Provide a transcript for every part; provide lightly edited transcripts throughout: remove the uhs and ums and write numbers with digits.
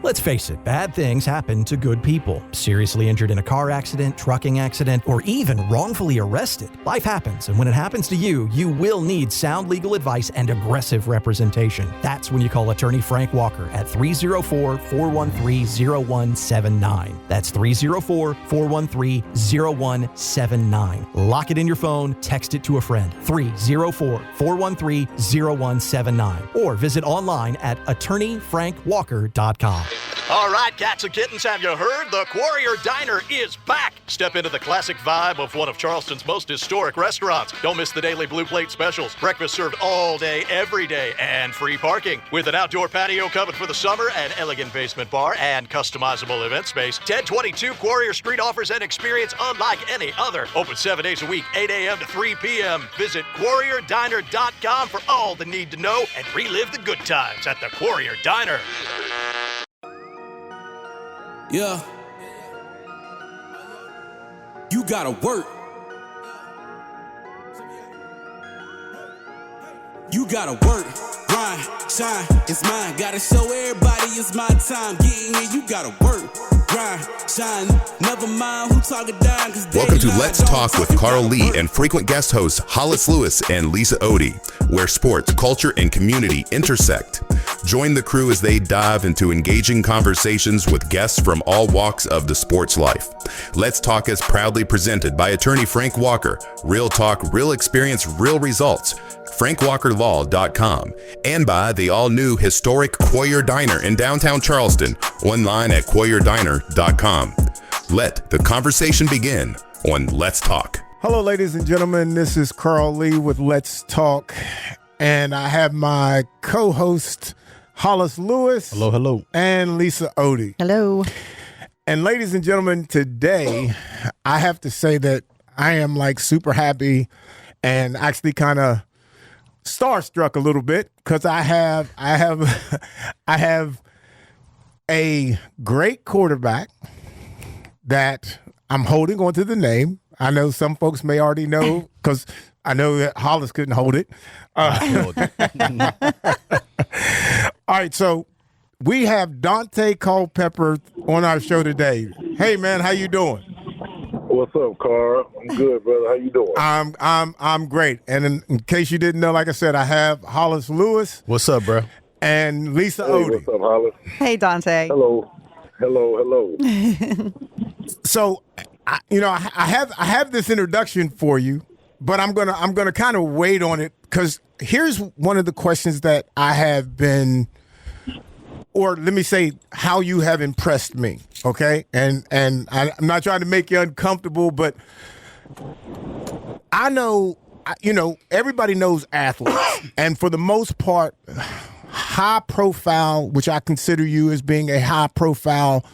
Let's face it, bad things happen to good people. Seriously injured in a car accident, trucking accident, or even wrongfully arrested. Life happens, and when it happens to you, you will need sound legal advice and aggressive representation. That's when you call attorney Frank Walker at 304-413-0179. That's 304-413-0179. Lock it in your phone, text it to a friend. 304-413-0179. Or visit online at attorneyfrankwalker.com. All right, cats and kittens, have you heard? The Quarrier Diner is back. Step into the classic vibe of one of Charleston's most historic restaurants. Don't miss the daily Blue Plate specials. Breakfast served all day, every day, and free parking. With an outdoor patio covered for the summer, an elegant basement bar, and customizable event space, 1022 Quarrier Street offers an experience unlike any other. Open 7 days a week, 8 a.m. to 3 p.m. Visit QuarrierDiner.com for all the need to know and relive the good times at the Quarrier Diner. Yeah. You gotta work. You gotta work, grind, shine, it's mine. Gotta show everybody it's my time. Getting here, you gotta work, grind, shine. Never mind who talking down. Welcome to Let's Talk with Carl Lee and frequent guest hosts Hollis Lewis and Lisa Odie, where sports, culture, and community intersect. Join the crew as they dive into engaging conversations with guests from all walks of the sports life. Let's Talk is proudly presented by attorney Frank Walker. Real talk, real experience, real results. FrankWalkerLaw.com, and by the all-new historic Quarrier Diner in downtown Charleston, online at QuarrierDiner.com. Let the conversation begin on Let's Talk. Hello, ladies and gentlemen. This is Carl Lee with Let's Talk, and I have my co-host Hollis Lewis. Hello, hello. And Lisa Odie. Hello. And ladies and gentlemen, today I have to say that I am like super happy and actually kind of starstruck a little bit because I have a great quarterback that I'm holding onto the name. I know some folks may already know because I know that Hollis couldn't hold it. All right, so we have Dante Culpepper on our show today. Hey, man, how you doing? What's up, Carl? I'm good, brother. How you doing? I'm great. And in case you didn't know, like I said, I have Hollis Lewis. What's up, bro? And Lisa Hey, Odie. what's up, Hollis? Hey, Dante. Hello. So, I have this introduction for you, but I'm gonna kind of wait on it because here's one of the questions that I have been, or let me say, how you have impressed me. Okay, and I'm not trying to make you uncomfortable, but I know, everybody knows athletes, and for the most part, high profile, which I consider you as being a high profile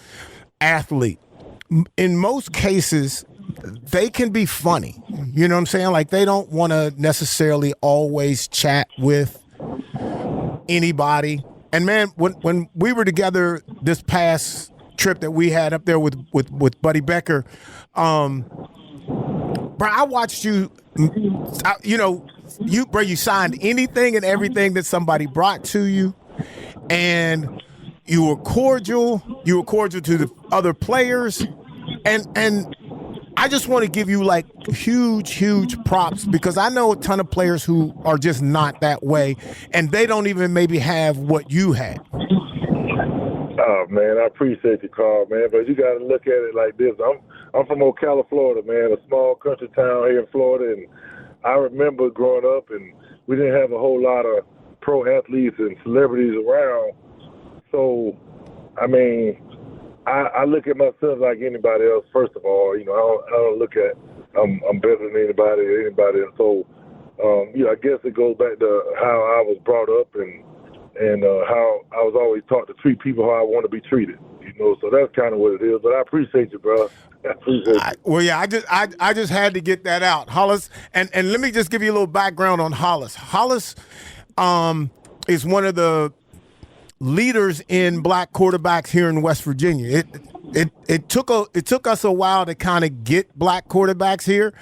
athlete. In most cases, they can be funny. You know what I'm saying? Like, they don't want to necessarily always chat with anybody. And man, when we were together this past trip that we had up there with Buddy Becker, bro, I watched you. You signed anything and everything that somebody brought to you, and you were cordial. You were cordial to the other players, and I just want to give you like huge props because I know a ton of players who are just not that way, and they don't even maybe have what you had. Oh, man, I appreciate you, Carl, man. But you got to look at it like this. I'm from Ocala, Florida, man, a small country town here in Florida, and I remember growing up, and we didn't have a whole lot of pro athletes and celebrities around. So, I mean, I look at myself like anybody else. First of all, I don't look at I'm better than anybody or anybody else. So, I guess it goes back to how I was brought up and how I was always taught to treat people how I want to be treated. So that's kind of what it is. But I appreciate you, bro. I appreciate you. Well, yeah, I just had to get that out, Hollis. And let me just give you a little background on Hollis. Hollis is one of the leaders in black quarterbacks here in West Virginia. It took us a while to kind of get black quarterbacks here,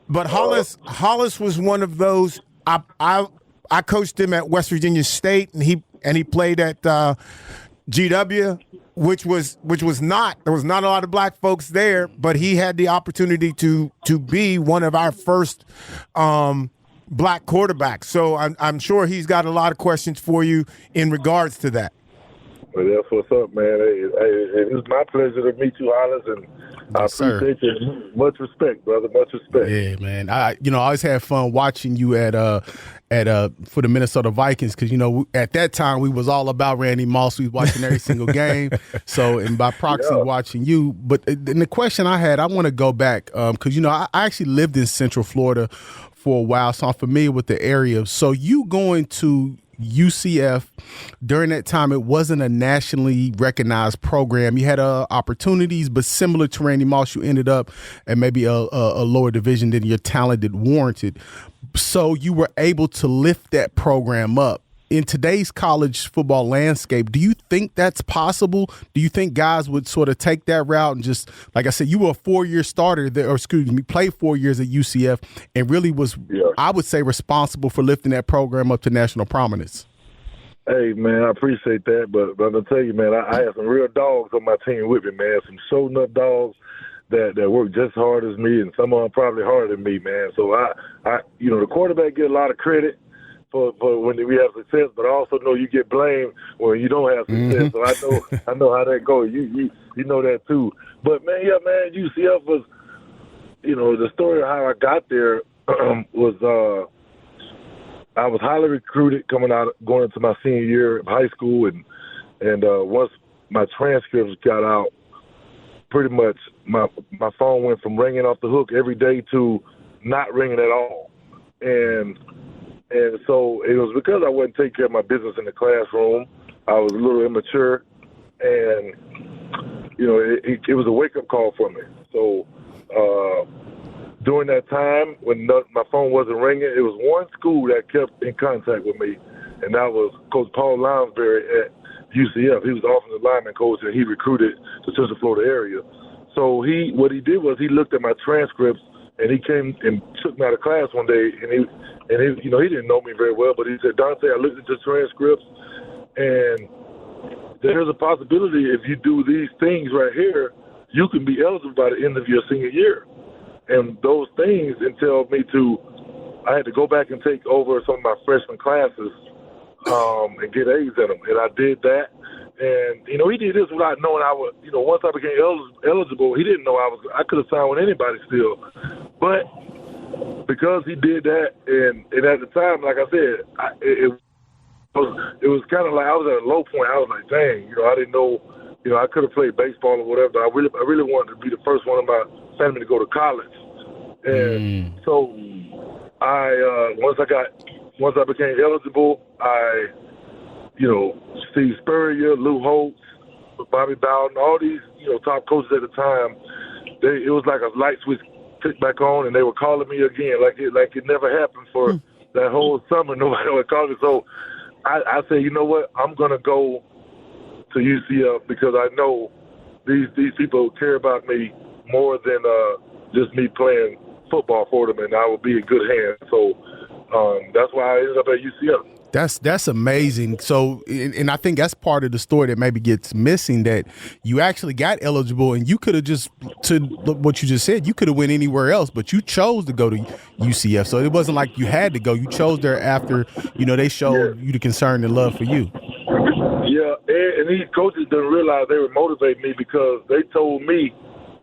but Hollis was one of those. I coached him at West Virginia State, and he played at GW, which was not, there was not a lot of black folks there, but he had the opportunity to be one of our first black quarterbacks. So I'm sure he's got a lot of questions for you in regards to that. Well, that's what's up, man. It was my pleasure to meet you, Hollis, and I appreciate you. Much respect, brother. Much respect. Yeah, man. I always had fun watching you for the Minnesota Vikings because at that time we was all about Randy Moss. We was watching every single game. So, and by proxy, watching you. But the question I had, I want to go back because I actually lived in Central Florida for a while, so I'm familiar with the area. So you going to UCF during that time, it wasn't a nationally recognized program. You had opportunities, but similar to Randy Moss, you ended up at maybe a lower division than your talent had warranted. So you were able to lift that program up. In today's college football landscape, do you think that's possible? Do you think guys would sort of take that route and just, like I said, you were a 4-year starter there, or played 4 years at UCF and really was, I would say, responsible for lifting that program up to national prominence? Hey, man, I appreciate that, but I'm going to tell you, man, I had some real dogs on my team with me, man, some show-nut dogs that work just as hard as me, and some of them probably harder than me, man. So, the quarterback get a lot of credit for when we have success, but I also know you get blamed when you don't have success. So I know how that goes. You know that too. But man, UCF was, the story of how I got there was I was highly recruited going into my senior year of high school, and once my transcripts got out, pretty much my phone went from ringing off the hook every day to not ringing at all, and so it was because I wasn't taking care of my business in the classroom. I was a little immature, and it was a wake-up call for me. So during that time, when my phone wasn't ringing, it was one school that kept in contact with me, and that was Coach Paul Lounsbury at UCF. He was the offensive lineman coach, and he recruited the Central Florida area. So what he did was he looked at my transcripts, and he came and took me out of class one day, and he didn't know me very well, but he said, Dante, I looked at your transcripts, and there's a possibility if you do these things right here, you can be eligible by the end of your senior year. And those things entailed me I had to go back and take over some of my freshman classes and get A's in them. And I did that. And, he did this without knowing I would, once I became eligible, he didn't know I could have signed with anybody still. But because he did that, and at the time, like I said, it was kind of like I was at a low point. I was like, dang, I didn't know, I could have played baseball or whatever, but I really wanted to be the first one in my family to go to college. And so once I became eligible, Steve Spurrier, Lou Holtz, Bobby Bowden, all these, top coaches at the time, it was like a light switch clicked back on, and they were calling me again, like it never happened for that whole summer. Nobody would call me. So I said, you know what? I'm gonna go to UCF because I know these people care about me more than just me playing football for them, and I will be in good hands. So that's why I ended up at UCF. That's amazing. So, and I think that's part of the story that maybe gets missing, that you actually got eligible, and you could have just, to what you just said, you could have went anywhere else, but you chose to go to UCF. So it wasn't like you had to go. You chose there after, they showed you the concern and love for you. Yeah, and these coaches didn't realize they would motivate me because they told me,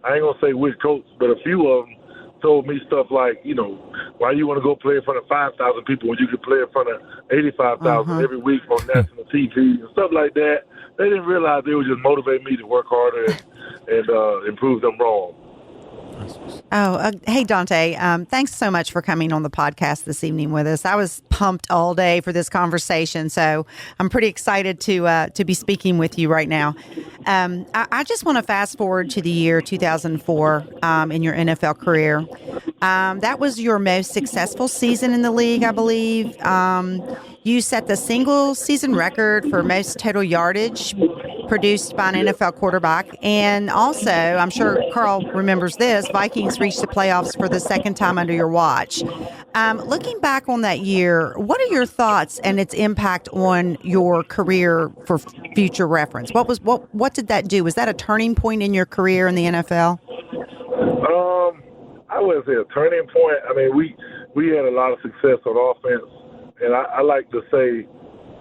I ain't going to say which coach, but a few of them told me stuff like, why you want to go play in front of 5,000 people when you could play in front of 85,000 every week on national TV and stuff like that. They didn't realize they would just motivate me to work harder and prove them wrong. Hey, Dante, thanks so much for coming on the podcast this evening with us. I was pumped all day for this conversation, so I'm pretty excited to be speaking with you right now. I just want to fast forward to the year 2004 in your NFL career. That was your most successful season in the league, I believe. You set the single season record for most total yardage produced by an NFL quarterback. And also, I'm sure Carl remembers this, Vikings reached the playoffs for the second time under your watch. Looking back on that year, what are your thoughts and its impact on your career for future reference? What did that do? Was that a turning point in your career in the NFL? I wouldn't say a turning point. I mean, we had a lot of success on offense, and I like to say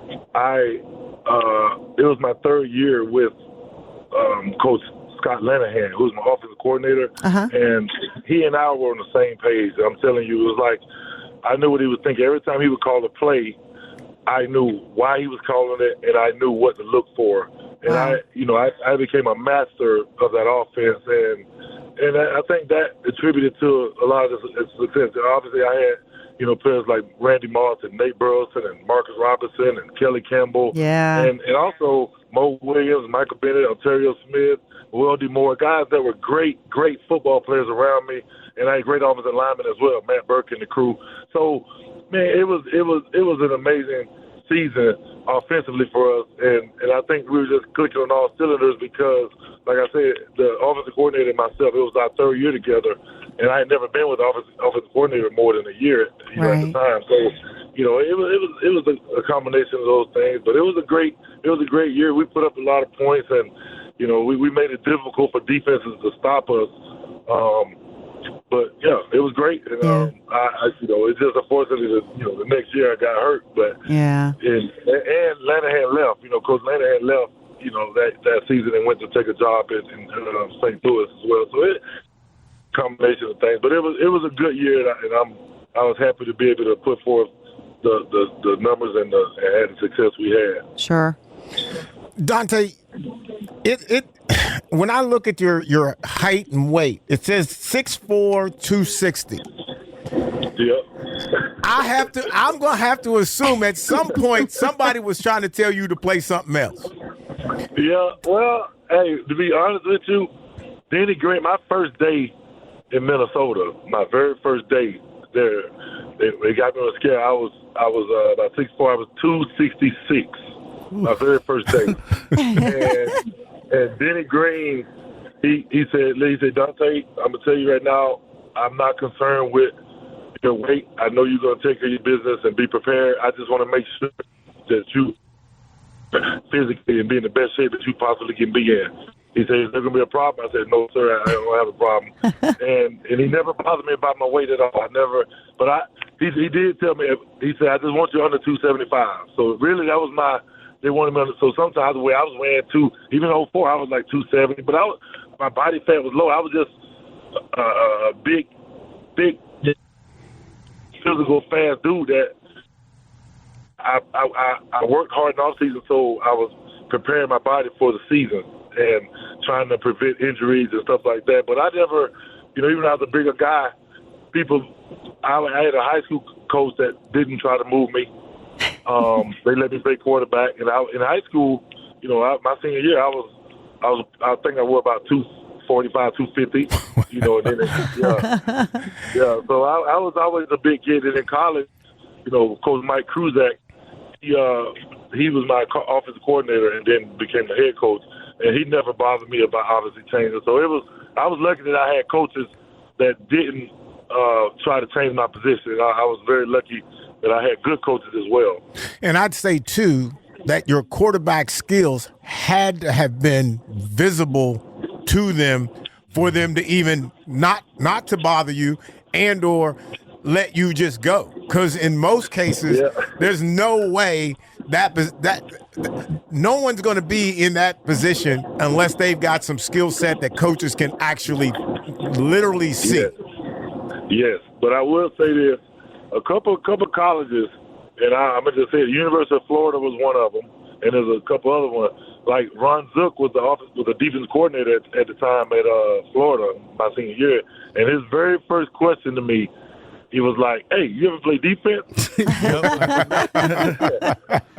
it was my third year with Coach Scott Lanahan, who's my offensive coordinator, and he and I were on the same page. I'm telling you, it was like I knew what he was thinking. Every time he would call a play, I knew why he was calling it, and I knew what to look for. And I became a master of that offense, and I think that attributed to a lot of the success. Obviously, I had players like Randy Moss and Nate Burleson and Marcus Robinson and Kelly Campbell, and also Mo Williams, Michael Bennett, Ontario Smith, Will D. Moore, guys that were great football players around me, and I had great offensive linemen as well, Matt Burke and the crew. So, man, it was an amazing season offensively for us, and I think we were just clicking on all cylinders because, like I said, the offensive coordinator and myself, it was our third year together, and I had never been with the offensive coordinator more than a year at the time. So, it was a combination of those things, but it was a great year. We put up a lot of points, and we made it difficult for defenses to stop us. But yeah, it was great, and it's just unfortunately that the next year I got hurt, but and Lanahan left. Coach Lanahan left. That season and went to take a job in St. Louis as well. So it combination of things, but it was a good year, and I was happy to be able to put forth the numbers and the success we had. Sure, Dante. When I look at your height and weight, it says 6'4", 260. Yeah. I'm gonna have to assume at some point somebody was trying to tell you to play something else. Yeah. Well, hey, to be honest with you, Danny Green, my first day in Minnesota, my very first day there, they got me on a scale. I was about 6'4". I was 266. My very first day. And Denny Green, he said, Dante, I'm going to tell you right now, I'm not concerned with your weight. I know you're going to take care of your business and be prepared. I just want to make sure that you physically and be in the best shape that you possibly can be in. He said, is there going to be a problem? I said, no, sir, I don't have a problem. and he never bothered me about my weight at all. He did tell me, he said, I just want you under 275. So really that was they wanted me under, so sometimes the way I was weighing even 04, I was like 270, but my body fat was low. I was just a big, physical, fast dude that I worked hard in off season, so I was preparing my body for the season and trying to prevent injuries and stuff like that. But I never, even though I was a bigger guy, I had a high school coach that didn't try to move me. They let me play quarterback, and in high school, my senior year, I think I wore about 245, 250. And then So I was always a big kid, and in college, Coach Mike Kruzak, he was my offensive coordinator, and then became the head coach, and he never bothered me about obviously changing. So I was lucky that I had coaches that didn't try to change my position. I was very lucky that I had good coaches as well. And I'd say, too, that your quarterback skills had to have been visible to them for them to even not to bother you and or let you just go. Because in most cases, there's no way that no one's going to be in that position unless they've got some skill set that coaches can actually literally see. Yes. But I will say this. A couple colleges, and I'm going to just say the University of Florida was one of them, and there's a couple other ones. Like Ron Zook was the defense coordinator at the time at Florida my senior year, and his very first question to me, he was like, "Hey, you ever play defense?"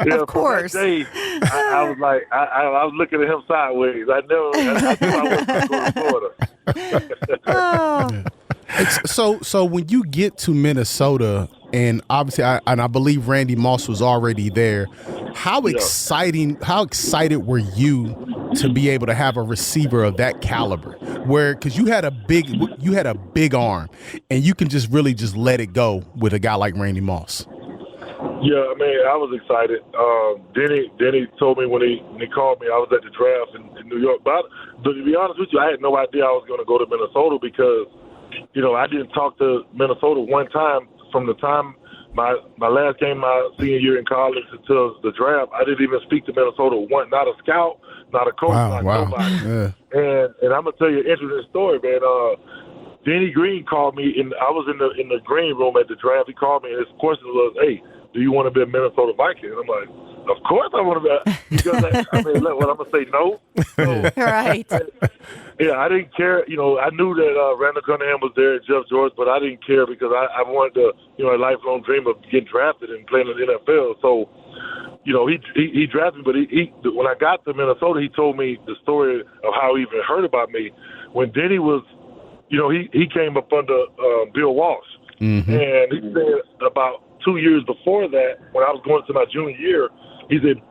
Of course. That day, I was like, I was looking at him sideways. I knew I wasn't going to Florida. So when you get to Minnesota, and obviously, I believe Randy Moss was already there. How excited were you to be able to have a receiver of that caliber? Because you had a big arm, and you can just really just let it go with a guy like Randy Moss. Yeah, man, I was excited. Denny told me when he called me, I was at the draft in New York. But to be honest with you, I had no idea I was going to go to Minnesota because, I didn't talk to Minnesota one time from the time my last game my senior year in college until the draft. I didn't even speak to Minnesota once, not a scout, not a coach, not nobody. Yeah. And I'm going to tell you an interesting story, man. Denny Green called me, and I was in the green room at the draft. He called me, and his question was, "Hey, do you want to be a Minnesota Viking?" And I'm like, "Of course I want to be." Because I'm going to say no. So, right. Yeah, I didn't care. I knew that Randall Cunningham was there, Jeff George, but I didn't care because I wanted to, a lifelong dream of getting drafted and playing in the NFL. So, he drafted me, but he when I got to Minnesota, he told me the story of how he even heard about me. When Denny was, he came up under Bill Walsh. Mm-hmm. And he said about 2 years before that, when I was going to my junior year, he said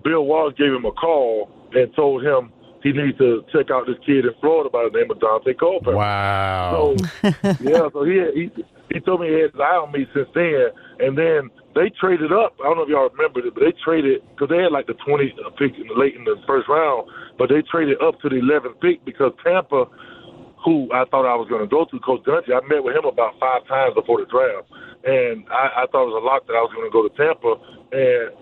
Bill Walsh gave him a call and told him he needs to check out this kid in Florida by the name of Dante Culpepper. Wow. So he told me he had his eye on me since then. And then they traded up. I don't know if y'all remember it, but they traded because they had like the 20th pick late in the first round, but they traded up to the 11th pick because Tampa, who I thought I was going to go to, Coach Dante, I met with him about 5 times before the draft. And I thought it was a lock that I was going to go to Tampa. And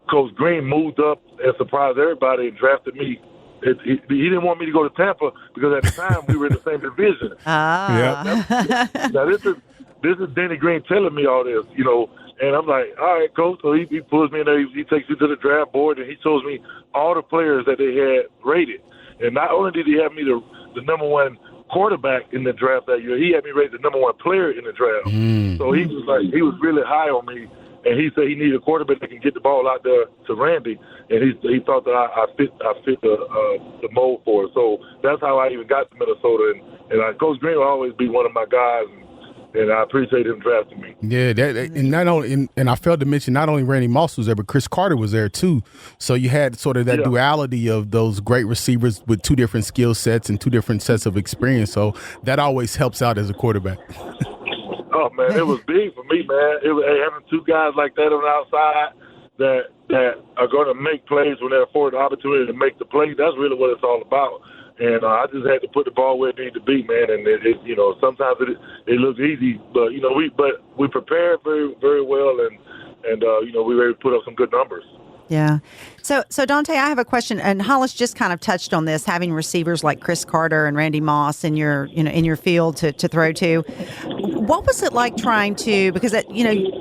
Coach Green moved up and surprised everybody and drafted me. He didn't want me to go to Tampa because at the time we were in the same division. Now this is Denny Green telling me all this, and I'm like, all right, Coach. So he pulls me in there. He takes me to the draft board and he shows me all the players that they had rated. And not only did he have me the number one quarterback in the draft that year, he had me rated the number one player in the draft. So he was really high on me. And he said he needed a quarterback that can get the ball out there to Randy, and he thought that I fit the mold for it. So that's how I even got to Minnesota. And Coach Green will always be one of my guys, and I appreciate him drafting me. Yeah, and I failed to mention not only Randy Moss was there, but Chris Carter was there too. So you had sort of that duality of those great receivers with 2 different skill sets and 2 different sets of experience. So that always helps out as a quarterback. Oh, man, it was big for me, man. It was having 2 guys like that on the outside that are going to make plays when they're afforded the opportunity to make the play. That's really what it's all about. And I just had to put the ball where it needed to be, man. And sometimes it looks easy, but we prepared very, very well, and we were able to put up some good numbers. Yeah. So Dante, I have a question, and Hollis just kind of touched on this, having receivers like Chris Carter and Randy Moss in your field to throw to. What was it like trying to, because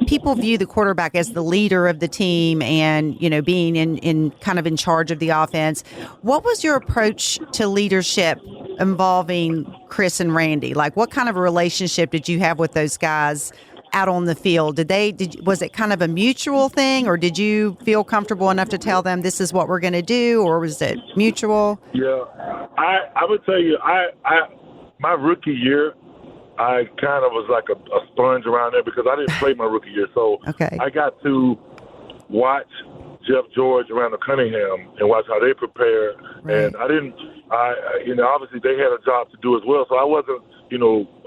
people view the quarterback as the leader of the team and, being in kind of in charge of the offense. What was your approach to leadership involving Chris and Randy? Like, what kind of a relationship did you have with those guys out on the field? Was it kind of a mutual thing, or did you feel comfortable enough to tell them this is what we're going to do, or was it mutual? Yeah, I would tell you, my rookie year, I kind of was like a sponge around there because I didn't play my rookie year, so I got to watch Jeff George around the Cunningham and watch how they prepare. Right. And obviously they had a job to do as well, so I wasn't. I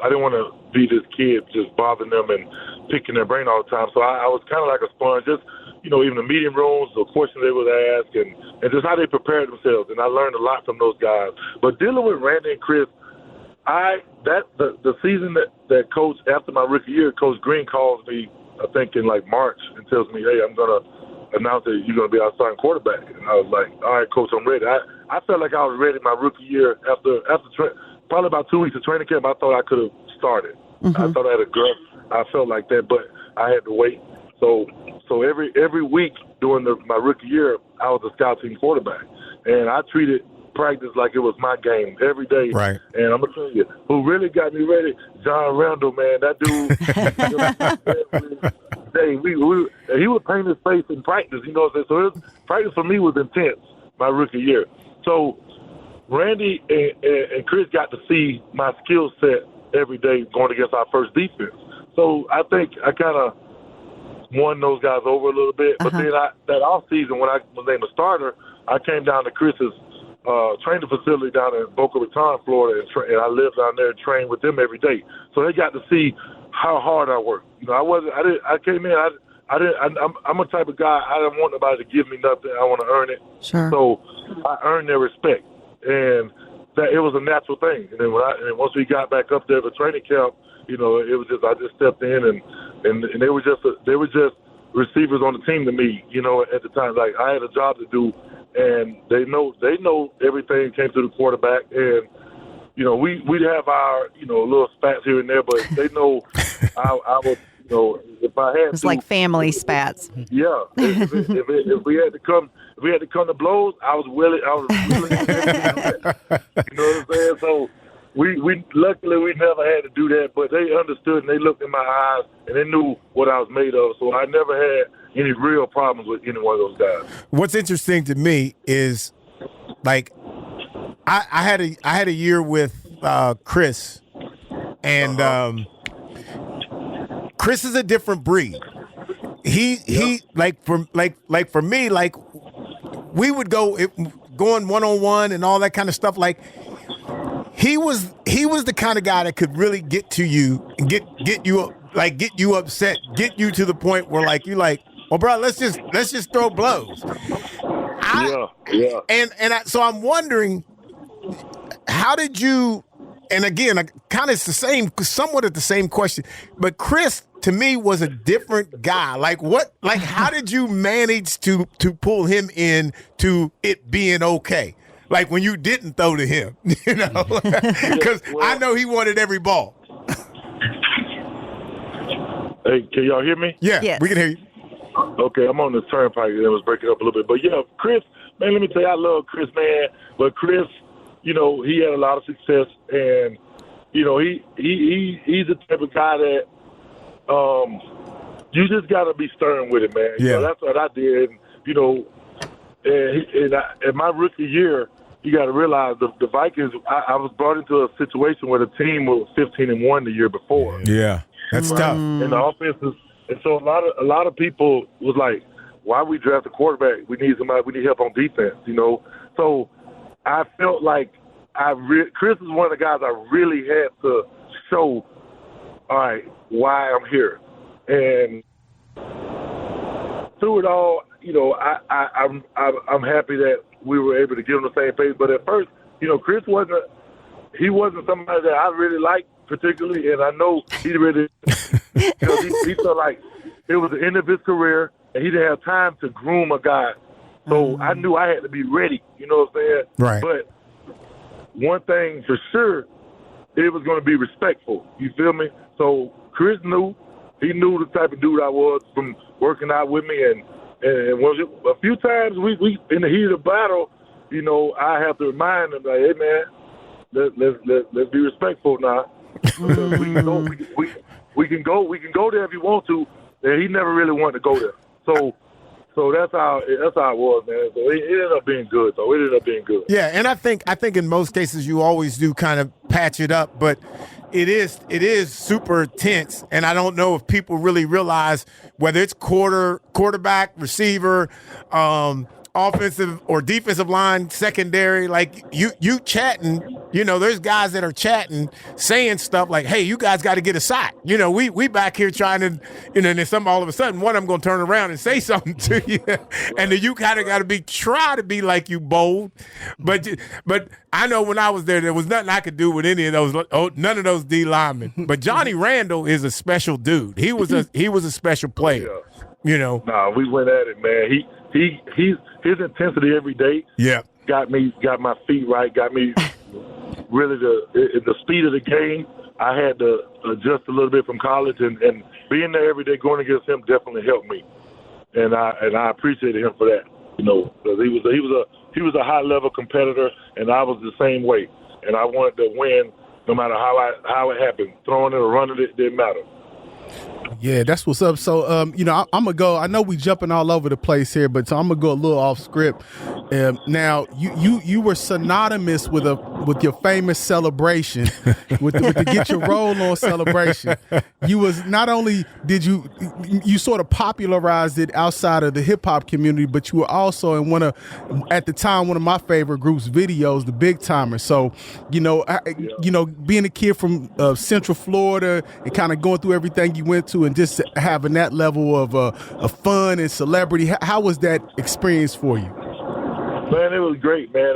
didn't want to be this kid just bothering them and picking their brain all the time. So I was kind of like a sponge, just, even the meeting rooms, the questions they would ask, and just how they prepared themselves. And I learned a lot from those guys. But dealing with Randy and Chris, the season that Coach, after my rookie year, Coach Green calls me, I think in like March, and tells me, hey, I'm going to announce that you're going to be our starting quarterback. And I was like, all right, Coach, I'm ready. I felt like I was ready my rookie year after probably about 2 weeks of training camp. I thought I could have started. Mm-hmm. I thought I had a gut. I felt like that, but I had to wait. So every week during my rookie year, I was a scout team quarterback, and I treated practice like it was my game every day. Right. And I'm gonna tell you, who really got me ready, John Randall, man. That dude. He would paint his face in practice. So practice for me was intense my rookie year. So Randy and Chris got to see my skill set every day going against our first defense. So I think I kind of won those guys over a little bit. But then that off season, when I was named a starter, I came down to Chris's training facility down in Boca Raton, Florida, and I lived down there and trained with them every day. So they got to see how hard I worked. You know, I came in. I'm a type of guy. I don't want nobody to give me nothing. I want to earn it. Sure. So I earned their respect, and that it was a natural thing. And then once we got back up there for training camp, you know, it was just I just stepped in, and they were just receivers on the team to me. You know, at the time, like I had a job to do, and they know everything came through the quarterback, and you know we'd have our little spats here and there, but they know I would. You know, if I had it's like family spats. Yeah, if we had to come to blows, I was willing. You know what I'm saying? So we luckily we never had to do that, but they understood and they looked in my eyes and they knew what I was made of. So I never had any real problems with any one of those guys. What's interesting to me is, like, I had a year with Chris, and. Chris is a different breed. He like for me, like we would going one-on-one and all that kind of stuff. Like he was the kind of guy that could really get to you and get you upset, get you to the point where like you like, well, bro, let's just throw blows. So I'm wondering, how did you? And again, kind of it's the same, somewhat of the same question, but Chris to me was a different guy. How did you manage to pull him in to it being okay? Like when you didn't throw to him, you know, because I know he wanted every ball. Hey, can y'all hear me? Yeah, yes. We can hear you. Okay, I'm on the turnpike and it was breaking up a little bit, but yeah, Chris, man, let me tell you, I love Chris, man, but Chris. You know, he had a lot of success, and you know, he's the type of guy that you just got to be stern with it, man. Yeah, you know, that's what I did. And, you know, in my rookie year, you got to realize the Vikings. I was brought into a situation where the team was 15-1 the year before. Yeah, that's tough. And the offenses, and so a lot of people was like, "Why we draft a quarterback? We need somebody. We need help on defense." You know, so. I felt like Chris is one of the guys I really had to show, all right, why I'm here. And through it all, you know, I'm happy that we were able to get on the same page. But at first, you know, Chris wasn't somebody that I really liked particularly, and I know he really, you know, he felt like it was the end of his career, and he didn't have time to groom a guy. So I knew I had to be ready, you know what I'm saying? Right. But one thing for sure, it was going to be respectful. You feel me? So Chris knew. He knew the type of dude I was from working out with me. And a few times we in the heat of the battle, you know, I have to remind him, like, hey, man, let's be respectful now. we can go there if you want to. And he never really wanted to go there. So that's how it was, man. So it ended up being good. Yeah, and I think in most cases you always do kind of patch it up, but it is super tense, and I don't know if people really realize whether it's quarterback, receiver, offensive or defensive line, secondary, like you chatting, you know, there's guys that are chatting, saying stuff like, hey, you guys got to get a sack. You know, we back here trying to, you know, and then all of a sudden one of them going to turn around and say something to you. And then you kind of got to try to be like you bold. But I know when I was there was nothing I could do with any of those, none of those D linemen. But Johnny Randall is a special dude. He was a special player. Yeah. You know. Nah, we went at it, man. His intensity every day. Yeah. Got my feet right. Got me really the speed of the game. I had to adjust a little bit from college, and being there every day going against him definitely helped me. And I appreciated him for that. You know, because he was a high level competitor, and I was the same way. And I wanted to win no matter how it happened. Throwing it or running it didn't matter. Yeah, that's what's up. So, I'm gonna go. I know we jumping all over the place here, but so I'm gonna go a little off script. Now, you were synonymous with your famous celebration, with the get your roll on celebration. You was not only did you sort of popularized it outside of the hip hop community, but you were also in at the time one of my favorite groups' videos, the Big Timers. So, being a kid from Central Florida and kind of going through everything you went to, and just having that level of fun and celebrity, how was that experience for you? Man, it was great, man.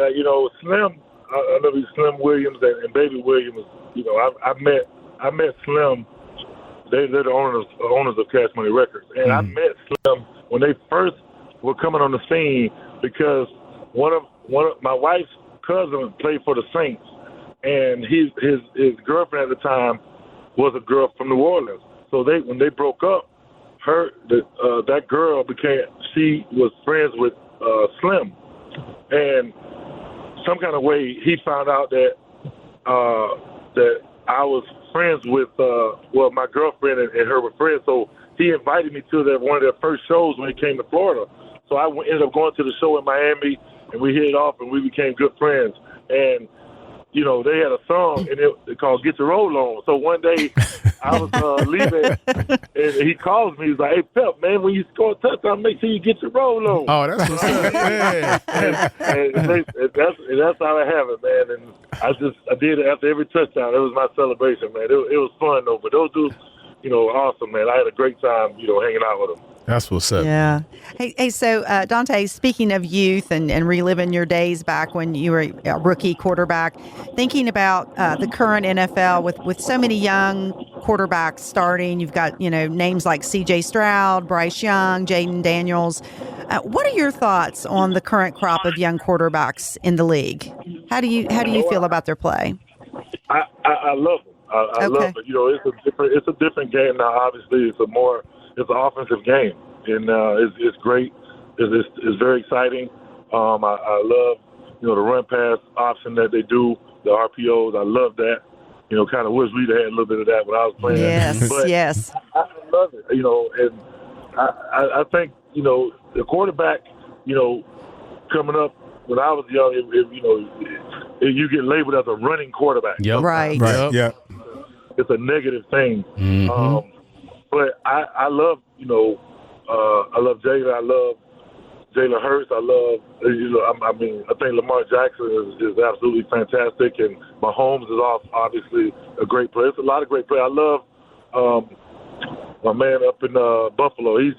Slim, I know Slim Williams and Baby Williams. I met Slim. They're the owners of Cash Money Records, and I met Slim when they first were coming on the scene because one of my wife's cousins played for the Saints, and his girlfriend at the time was a girl from New Orleans. So when they broke up, that girl she was friends with Slim, and some kind of way he found out that I was friends with my girlfriend and her were friends. So he invited me to one of their first shows when he came to Florida. So I ended up going to the show in Miami, and we hit it off, and we became good friends. And they had a song and it called "Get Your Roll On." So one day I was leaving, and he calls me. He's like, "Hey, Pep, man, when you score a touchdown, make sure you get your roll on." Oh, that's what's up. Yeah. and that's how I have it, man. And I did it after every touchdown. It was my celebration, man. It was fun though. But those dudes, awesome, man. I had a great time, hanging out with them. That's what's up. Yeah. Hey, so Dante, speaking of youth and reliving your days back when you were a rookie quarterback, thinking about the current NFL with so many young quarterbacks starting, you've got, names like C.J. Stroud, Bryce Young, Jaden Daniels. What are your thoughts on the current crop of young quarterbacks in the league? How do you feel about their play? I love them. I love it. It's a different game now. Obviously, it's an offensive game, and it's great. It's very exciting. I love, the run pass option that they do, the RPOs. I love that. Kind of wish we'd had a little bit of that when I was playing. Yes, but yes. I love it. And I think the quarterback, coming up when I was young, you get labeled as a running quarterback. Yep. Right. Yeah. It's a negative thing. Mm-hmm. But I love, I love Jalen. I love Jalen Hurts. I love, I think Lamar Jackson is absolutely fantastic, and Mahomes is obviously a great player. It's a lot of great players. I love my man up in Buffalo. He's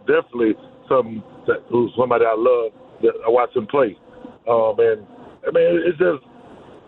definitely somebody I love. That I watch him play. And it's just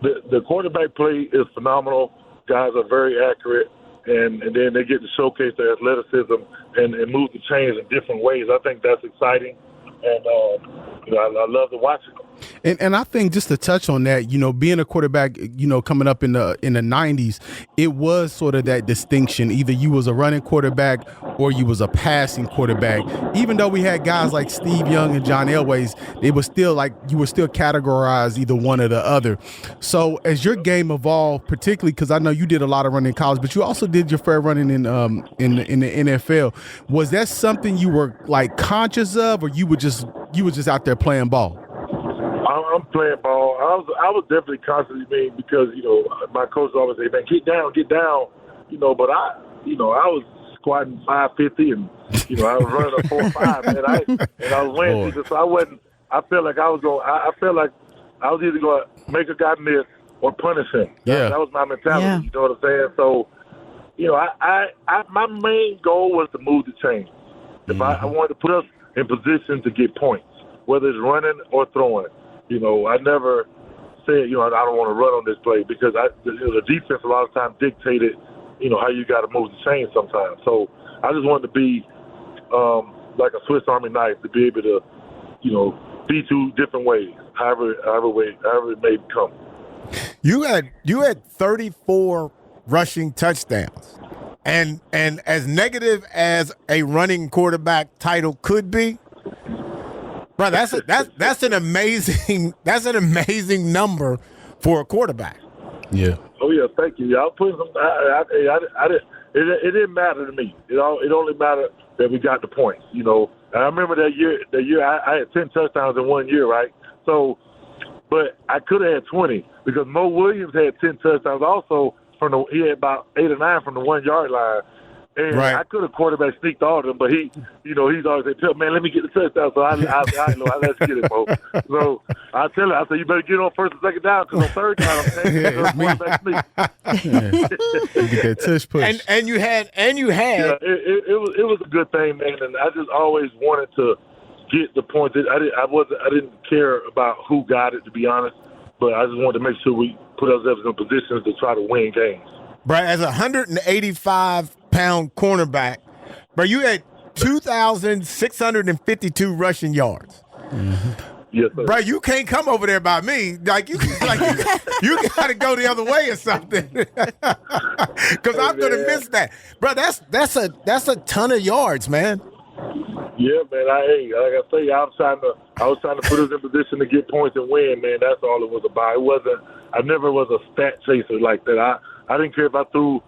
the quarterback play is phenomenal. Guys are very accurate. And then they get to showcase their athleticism and move the chains in different ways. I think that's exciting, and I love to watch it. And I think just to touch on that, being a quarterback, coming up in the 90s, it was sort of that distinction. Either you was a running quarterback or you was a passing quarterback. Even though we had guys like Steve Young and John Elway's, it was still like you were still categorized either one or the other. So as your game evolved, particularly because I know you did a lot of running in college, but you also did your fair running in the NFL. Was that something you were like conscious of, or you were just out there playing ball? I'm playing ball. I was definitely constantly being, because my coach always say, "Man, get down." But I was squatting 550, and I was running a 4.5, and I was weighing people, so I wasn't. I felt like I was going. I felt like I was either going to make a guy miss or punish him. Yeah, that was my mentality. Yeah. You know what I'm saying? So, my main goal was to move the chains. If I wanted to put us in position to get points, whether it's running or throwing. I never said, I don't want to run on this play, because the defense a lot of times dictated, how you got to move the chains sometimes. So I just wanted to be like a Swiss Army knife, to be able to, beat you different ways, however it may come. You had 34 rushing touchdowns, and as negative as a running quarterback title could be. Bro, that's an amazing number for a quarterback. Yeah. Oh yeah, thank you. I was putting some. I it didn't matter to me. It only mattered that we got the points, you know. And I remember that year I had 10 touchdowns in 1 year, right? So, but I could have had 20 because Mo Williams had 10 touchdowns also he had about 8 or 9 from the 1 yard line. And right. I could have quarterback sneaked all of them, but he's always said, "Tell man, let me get the touchdown." So I let's get it, Mo. So I tell him, I said, "You better get on first and second down because on third down, I'm saying quarterback sneak." Get that tush push. And you had. Yeah, it was a good thing, man. And I just always wanted to get the points. I didn't care about who got it, to be honest, but I just wanted to make sure we put ourselves in positions to try to win games. Bro, as a 185-pound cornerback, bro, you had 2,652 rushing yards. Mm-hmm. Yes, sir. Bro, you can't come over there by me. Like you got to go the other way or something. Because I'm gonna miss that, bro. That's a ton of yards, man. Yeah, man. Like I say, I was trying to put us in position to get points and win, man. That's all it was about. I never was a stat chaser like that. I didn't care if I threw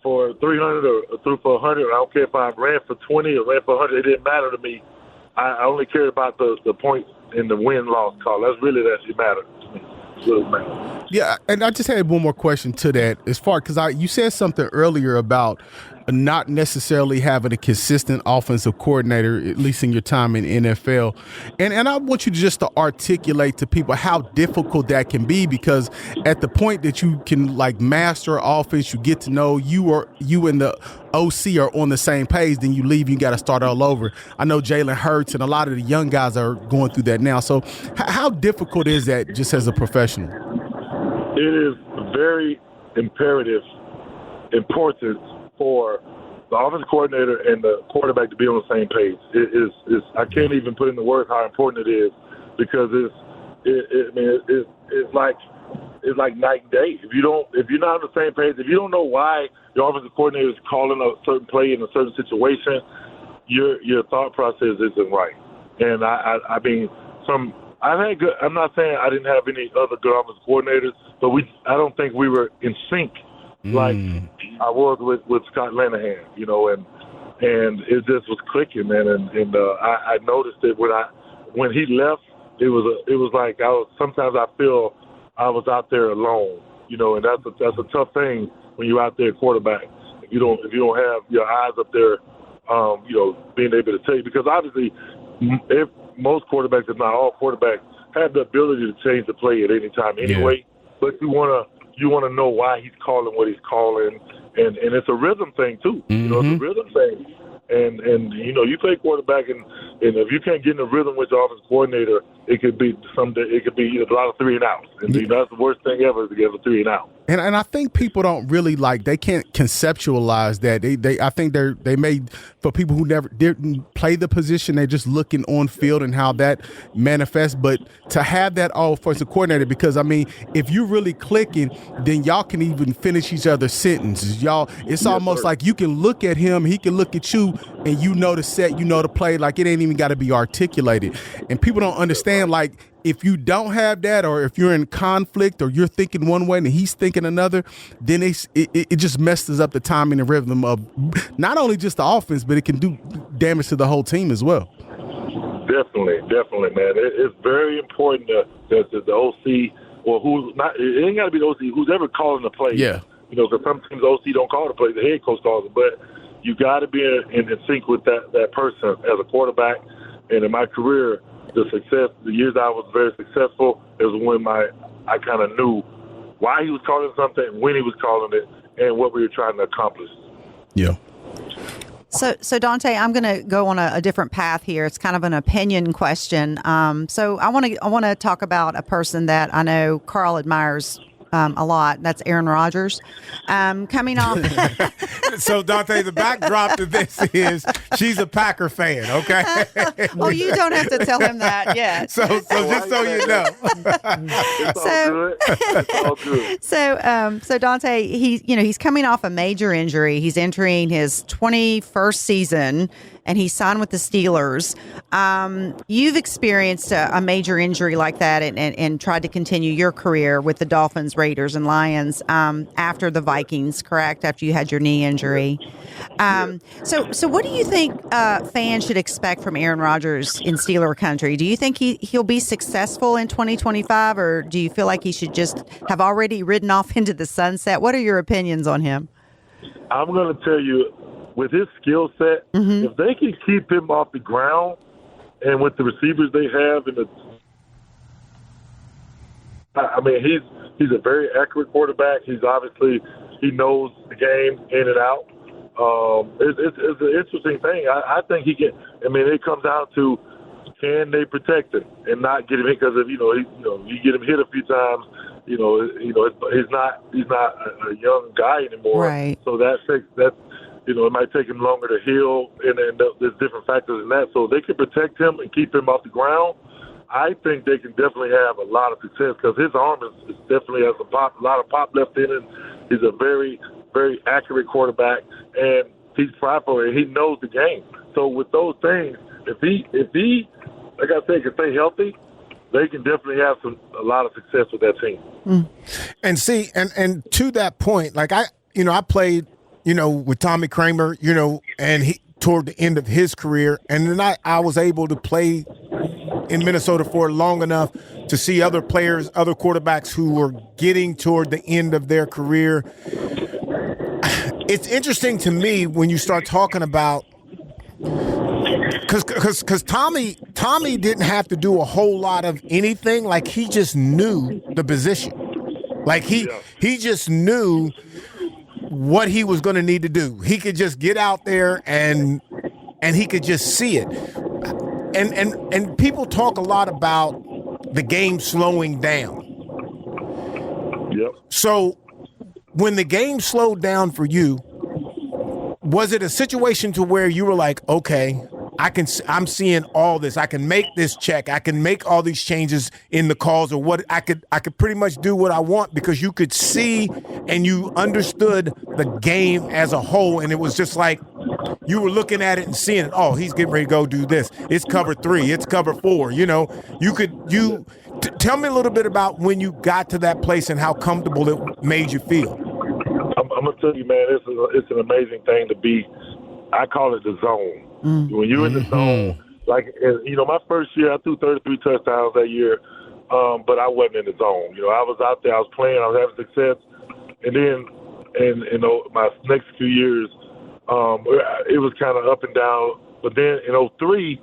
for 300 or threw for 100. I don't care if I ran for 20 or ran for 100. It didn't matter to me. I only cared about the points in the win-loss call. That's really that shit mattered to me. Really mattered. Yeah, and I just had one more question to that. As far because you said something earlier about not necessarily having a consistent offensive coordinator, at least in your time in NFL. And I want you to just to articulate to people how difficult that can be, because at the point that you can like master offense, you get to know you and the OC are on the same page, then you leave, you got to start all over. I know Jalen Hurts and a lot of the young guys are going through that now. So how difficult is that just as a professional? It is very important for the offensive coordinator and the quarterback to be on the same page. I can't even put in the words how important it is, because it's like night and day. If you're not on the same page, if you don't know why your offensive coordinator is calling a certain play in a certain situation, your thought process isn't right. And I mean, I've had good. I'm not saying I didn't have any other good offensive coordinators, but I don't think we were in sync like I was with Scott Linehan, you know, and it just was clicking, man. And I noticed it when he left. It was like sometimes I feel I was out there alone, you know, and that's a tough thing when you're out there quarterback. If you don't have your eyes up there, you know, being able to take, because obviously if most quarterbacks, if not all quarterbacks, have the ability to change the play at any time anyway. Yeah. But you want to know why he's calling what he's calling, and it's a rhythm thing too. Mm-hmm. You know, it's a rhythm thing. And you know, you play quarterback, and if you can't get in a rhythm with your offensive coordinator, it could be a lot of 3 and outs. And that's the worst thing ever, is to get a 3 and out. And I think people don't really they can't conceptualize that. I think they made, for people who never didn't play the position, they're just looking on field and how that manifests. But to have that offensive coordinator, because I mean, if you're really clicking, then y'all can even finish each other's sentences. It's almost like you can look at him, he can look at you, and you know the set, you know the play. Like, it ain't even got to be articulated. And people don't understand, like, if you don't have that, or if you're in conflict, or you're thinking one way and he's thinking another, then it just messes up the timing and rhythm of not only just the offense, but it can do damage to the whole team as well. Definitely, man. It's very important that the OC, or who's not, it ain't got to be the OC, who's ever calling the play. Yeah. You know, because sometimes the OC don't call the play, the head coach calls it, but you got to be in sync with that person as a quarterback. And in my career, the years I was very successful, it was when I kind of knew why he was calling something, when he was calling it, and what we were trying to accomplish. Yeah. So Dante, I'm going to go on a different path here. It's kind of an opinion question. So I want to talk about a person that I know Carl admires a lot. That's Aaron Rodgers. Coming off. So Dante, the backdrop to this is she's a Packer fan. Okay. Well, you don't have to tell him that yet. So just so you know. It's all good. So Dante, he's coming off a major injury. He's entering his 21st season and he signed with the Steelers. You've experienced a major injury like that and tried to continue your career with the Dolphins, Raiders, and Lions after the Vikings, correct? After you had your knee injury. So what do you think fans should expect from Aaron Rodgers in Steeler country? Do you think he'll be successful in 2025, or do you feel like he should just have already ridden off into the sunset? What are your opinions on him? I'm going to tell you, with his skill set, if they can keep him off the ground and with the receivers they have, I mean, he's a very accurate quarterback. He knows the game in and out. It's an interesting thing. I think he can. I mean, it comes down to, can they protect him and not get him hit? Because if you get him hit a few times, he's not a young guy anymore. Right. So that it might take him longer to heal, and there's different factors in that. So if they can protect him and keep him off the ground, I think they can definitely have a lot of success, because his arm is definitely has a lot of pop left in it. He's a very, very accurate quarterback, and he's prideful, and he knows the game. So with those things, if he, like I said, can stay healthy, they can definitely have a lot of success with that team. And see, and to that point, like I played, with Tommy Kramer, and he toward the end of his career, and then I was able to play in Minnesota for long enough to see other players, other quarterbacks who were getting toward the end of their career. It's interesting to me when you start talking about, because Tommy didn't have to do a whole lot of anything. Like, he just knew the position. Like he just knew what he was going to need to do. He could just get out there and he could just see it. And people talk a lot about the game slowing down. Yep. So when the game slowed down for you, was it a situation to where you were like, okay, I'm seeing all this. I can make this check. I can make all these changes in the calls, or what I could pretty much do what I want, because you could see and you understood the game as a whole, and it was just like you were looking at it and seeing it. Oh, he's getting ready to go do this. It's cover 3. It's cover 4. Tell me a little bit about when you got to that place and how comfortable it made you feel. I'm gonna tell you, man, it's an amazing thing to be. I call it the zone. When you're in the zone, like, my first year, I threw 33 touchdowns that year, but I wasn't in the zone. I was out there, I was playing, I was having success, and then, my next few years, it was kind of up and down. But then in 2003,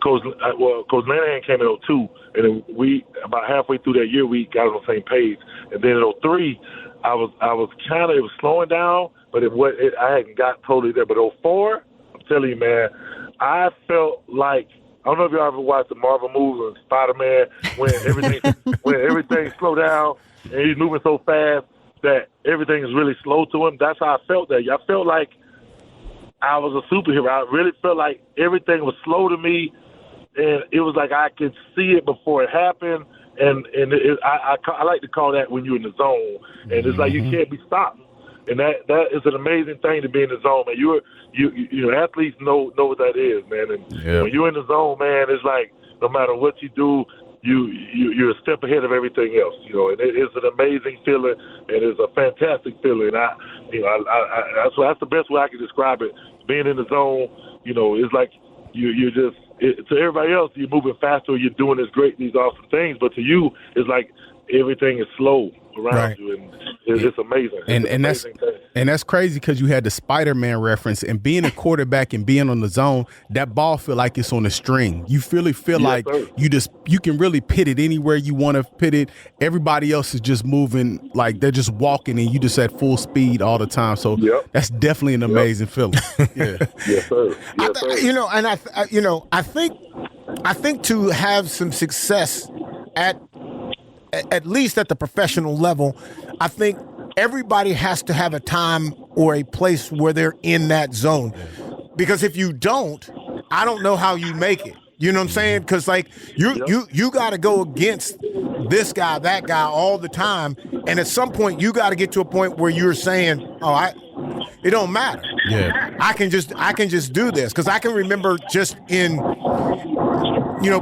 Coach Lanahan came in 2002, and then we, about halfway through that year, we got on the same page. And then in 2003, I was kind of, it was slowing down, but I hadn't got totally there. But 2004, I'm telling you, man, I felt like, I don't know if y'all ever watched the Marvel movies and Spider-Man, when everything slowed down and he's moving so fast that everything is really slow to him. That's how I felt that. I felt like I was a superhero. I really felt like everything was slow to me, and it was like I could see it before it happened. And I like to call that when you're in the zone, and it's like you can't be stopped. And that is an amazing thing to be in the zone, man. You athletes know what that is, man. And when you're in the zone, man, it's like no matter what you do, you're a step ahead of everything else. And it's an amazing feeling, and it's a fantastic feeling. That's the best way I can describe it. Being in the zone, it's like you're just. To everybody else, you're moving faster, you're doing these awesome things, but to you, it's like everything is slow around you, and it's amazing. And that's crazy, because you had the Spider-Man reference, and being a quarterback and being on the zone, that ball feel like it's on a string. You really feel like you can really pit it anywhere you want to pit it. Everybody else is just moving, like they're just walking, and you just at full speed all the time. So that's definitely an amazing feeling. Yeah. Yes, sir. Yes, sir. I think to have some success at least at the professional level, I think everybody has to have a time or a place where they're in that zone. Because if you don't, I don't know how you make it. You know what I'm saying? Because like you got to go against this guy, that guy all the time, and at some point you got to get to a point where you're saying, it don't matter. Yeah, I can just do this, because I can remember just in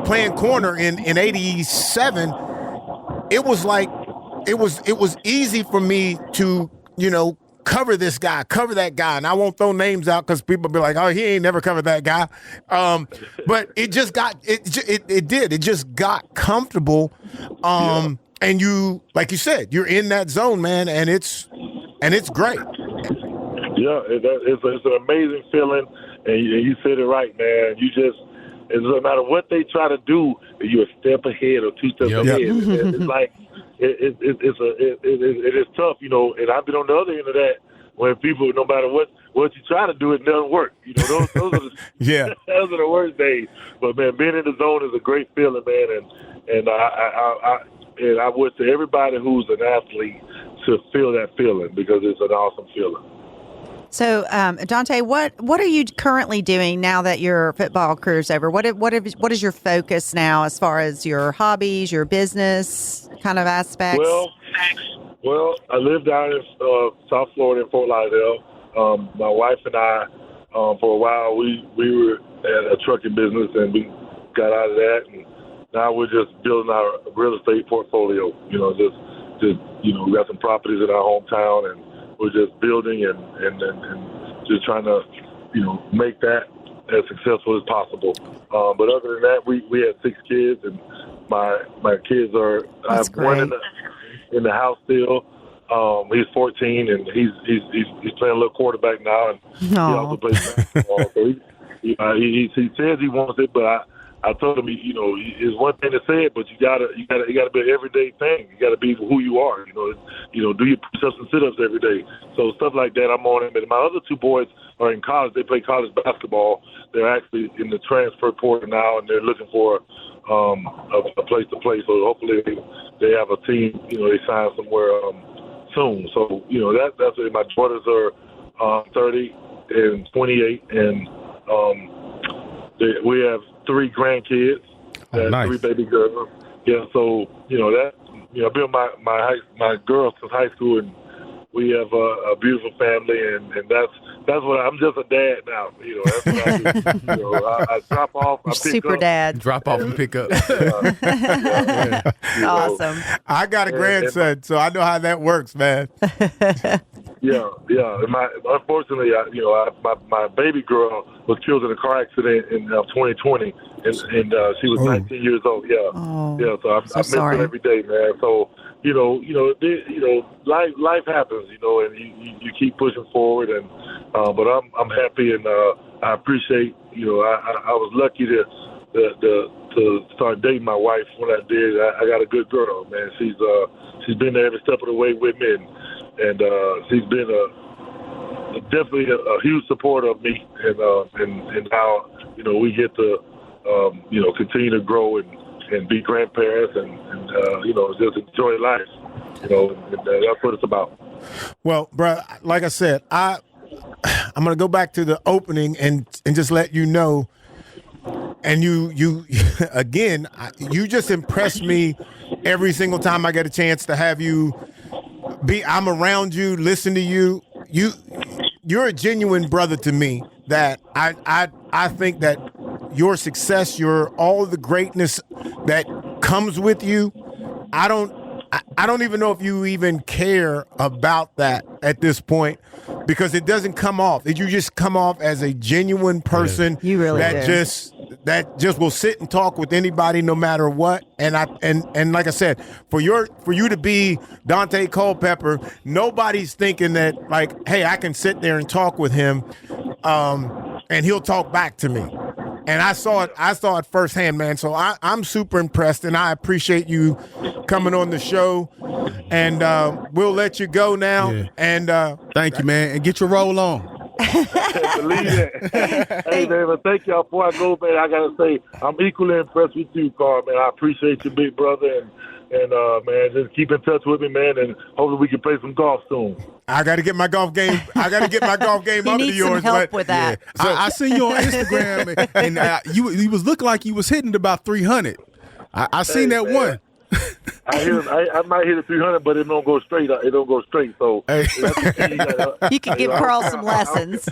playing corner in '87. It was like it was easy for me to cover this guy, cover that guy, and I won't throw names out because people be like, oh, he ain't never covered that guy. But it just got it just got comfortable. And you, like you said, you're in that zone, man, and it's great. Yeah, it's an amazing feeling, and you said it right, man. It doesn't matter what they try to do, you're a step ahead or 2 steps ahead. It's like it is tough, and I've been on the other end of that, when people, no matter what you try to do, it doesn't work. Those are the those are the worst days. But man, being in the zone is a great feeling, man, and I would say everybody who's an athlete should feel that feeling, because it's an awesome feeling. So, Dante, what are you currently doing now that your football career's over? What is your focus now as far as your hobbies, your business kind of aspects? Well, I live down in South Florida in Fort Lauderdale. My wife and I, for a while, we were at a trucking business, and we got out of that, and now we're just building our real estate portfolio. We got some properties in our hometown, and we're just building and just trying to, make that as successful as possible. But other than that, we had 6 kids, and my kids are. I have one in the house still. He's 14, and he's playing a little quarterback now, and he also plays basketball. So he says he wants it, but I told him, it's one thing to say it, but you gotta be an everyday thing. You gotta be who you are. Do your push-ups and sit-ups every day. So stuff like that, I'm on him. And my other 2 boys are in college. They play college basketball. They're actually in the transfer portal now, and they're looking for a place to play. So hopefully they have a team. They sign somewhere soon. So that's it. My daughters are 30 and 28, and we have 3 grandkids, nice. 3 baby girls. Yeah, so I've been my girls since high school, and we have a beautiful family, and that's what I'm just a dad now. That's what I do. I drop off, I pick super up. Dad. Drop off and pick up. Awesome. I got a grandson, so I know how that works, man. Yeah. Unfortunately, my baby girl was killed in a car accident in 2020, and she was 19 years old. Yeah, So I miss her every day, man. So life happens, and you keep pushing forward, and but I'm happy, and I appreciate. I was lucky to start dating my wife when I did. I got a good girl, man. She's been there every step of the way with me, and she's been definitely a huge supporter of me, and how we get to continue to grow and be grandparents and just enjoy life, and that's what it's about. Well, bro, like I said, I'm gonna go back to the opening and just let you know. And you again, you just impress me every single time I get a chance to have you I'm around you, listen to you. You're a genuine brother to me, that I think that your success, all the greatness that comes with you, I don't even know if you even care about that at this point, because it doesn't come off. You just come off as a genuine person. You really that just will sit and talk with anybody no matter what. And like I said, for you to be Dante Culpepper, nobody's thinking that, like, hey, I can sit there and talk with him, and he'll talk back to me. And I saw it firsthand, man. So I'm super impressed, and I appreciate you coming on the show. And we'll let you go now. Yeah. And thank you, man. And get your roll on. Believe it. Hey, man, but thank y'all. Before I go, man, I gotta say I'm equally impressed with you, Carl. Man, I appreciate you, big brother, and man, just keep in touch with me, man, and hopefully we can play some golf soon. I got to get my golf game. up to yours. Some help with that. Yeah. So I seen you on Instagram, and you was looking like you was hitting about 300. I seen that one. I might hit a 300, but it don't go straight. It don't go straight. So you can give Carl some lessons.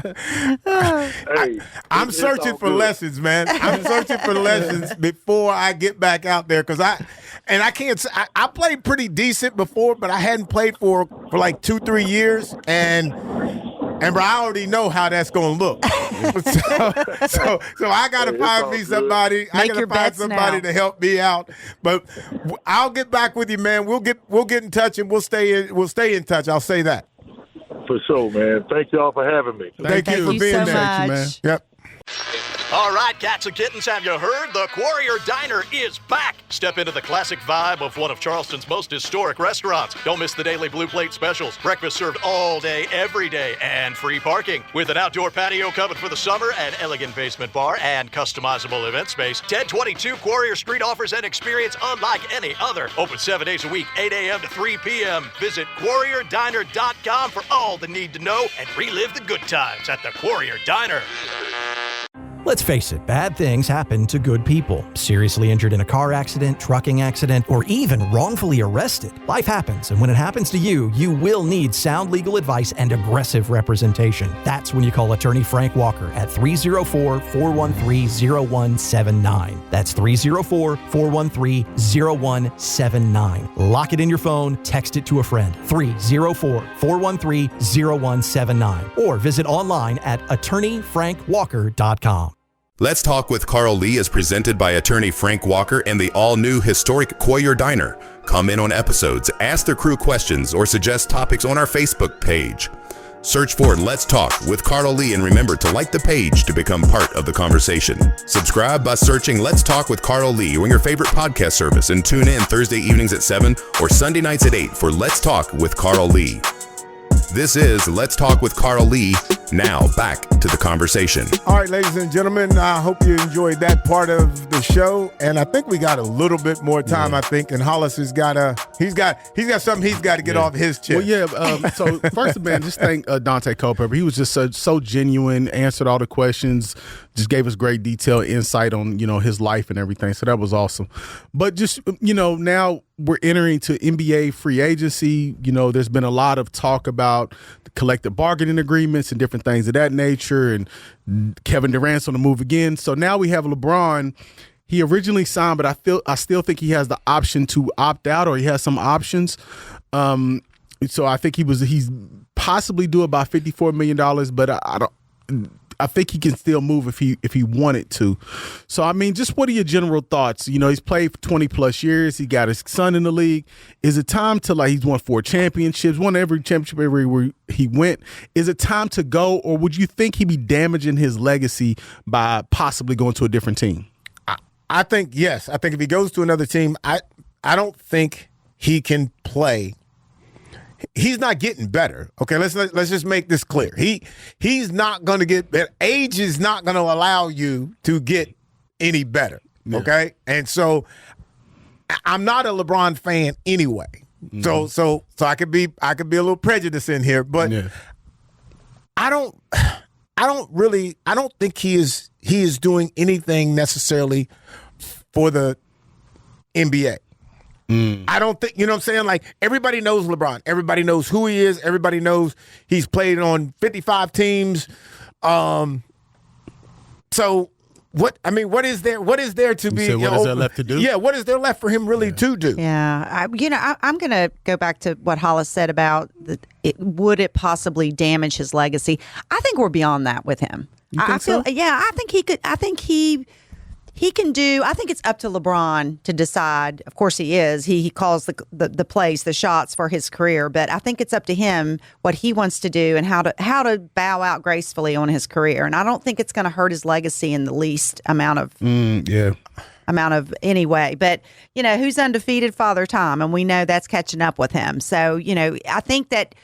I'm searching for lessons, man. I'm searching for lessons before I get back out there because I played pretty decent before, but I hadn't played for like 2-3 years, and bro, I already know how that's gonna look. so I gotta find me somebody. I gotta find somebody to help me out. But I'll get back with you, man. We'll get in touch and we'll stay in touch. I'll say that. For sure, man. Thank y'all for having me. Thank you for being so there, man. Yep. All right, cats and kittens, have you heard? The Warrior Diner is back. Step into the classic vibe of one of Charleston's most historic restaurants. Don't miss the daily Blue Plate specials. Breakfast served all day, every day, and free parking. With an outdoor patio covered for the summer, an elegant basement bar, and customizable event space, 1022 Warrior Street offers an experience unlike any other. Open 7 days a week, 8 a.m. to 3 p.m. Visit warriordiner.com for all the need to know and relive the good times at the Warrior Diner. Let's face it, bad things happen to good people. Seriously injured in a car accident, trucking accident, or even wrongfully arrested. Life happens, and when it happens to you, you will need sound legal advice and aggressive representation. That's when you call attorney Frank Walker at 304-413-0179. That's 304-413-0179. Lock it in your phone, text it to a friend. 304-413-0179. Or visit online at attorneyfrankwalker.com. Let's Talk with Carl Lee is presented by attorney Frank Walker and the all-new historic Warrior Diner. Come in on episodes, ask the crew questions, or suggest topics on our Facebook page. Search for Let's Talk with Carl Lee and remember to like the page to become part of the conversation. Subscribe by searching Let's Talk with Carl Lee on your favorite podcast service and tune in Thursday evenings at 7 or Sunday nights at 8 for Let's Talk with Carl Lee. This is Let's Talk with Carl Lee. Now, back to the conversation. All right, ladies and gentlemen, I hope you enjoyed that part of the show. And I think we got a little bit more time, I think. And Hollis has got he's got something he's got to get off his chest. Well, so first, man, just thank Dante Culpepper. He was just so genuine, answered all the questions, just gave us great detail, insight on, his life and everything. So that was awesome. But just, now we're entering to NBA free agency. There's been a lot of talk about the collective bargaining agreements and different things of that nature, and Kevin Durant's on the move again. So now we have LeBron. He originally signed, but I still think he has the option to opt out, or he has some options. So I think he's possibly due about $54 million, but I think he can still move if he wanted to. So, I mean, just what are your general thoughts? He's played for 20 plus years. He got his son in the league. Is it time to, he's won 4 championships, won every championship everywhere he went. Is it time to go, or would you think he'd be damaging his legacy by possibly going to a different team? I think, yes. I think if he goes to another team, I don't think he can play. He's not getting better. Okay, let's just make this clear. He's not going to get better. Age is not going to allow you to get any better. Okay, and so I'm not a LeBron fan anyway. Mm-hmm. So I could be a little prejudiced in here, but I don't think he is doing anything necessarily for the NBA. I don't think, what I'm saying? Everybody knows LeBron. Everybody knows who he is. Everybody knows he's played on 55 teams. So what is there to be? What is there left to do? Yeah, what is there left for him really to do? Yeah, I'm going to go back to what Hollis said about would it possibly damage his legacy? I think we're beyond that with him. I think so? Yeah, I think he could. I think he can do. I think it's up to LeBron to decide. Of course, he is. He calls the plays, the shots for his career. But I think it's up to him what he wants to do and how to bow out gracefully on his career. And I don't think it's going to hurt his legacy in the least amount of anyway. But who's undefeated? Father Time, and we know that's catching up with him. So I think that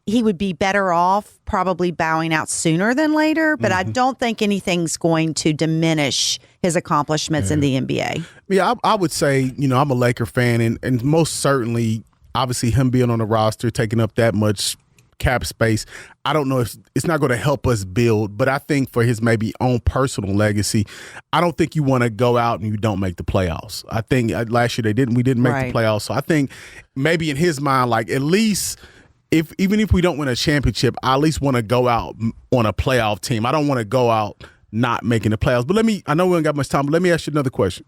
he would be better off probably bowing out sooner than later, but I don't think anything's going to diminish his accomplishments in the NBA. Yeah, I would say, I'm a Laker fan, and most certainly, obviously, him being on the roster, taking up that much cap space. I don't know if it's not going to help us build, but I think for his maybe own personal legacy, I don't think you want to go out and you don't make the playoffs. I think last year we didn't make the playoffs. So I think maybe in his mind, like at least even if we don't win a championship, I at least want to go out on a playoff team. I don't want to go out not making the playoffs. But I know we don't got much time, but let me ask you another question.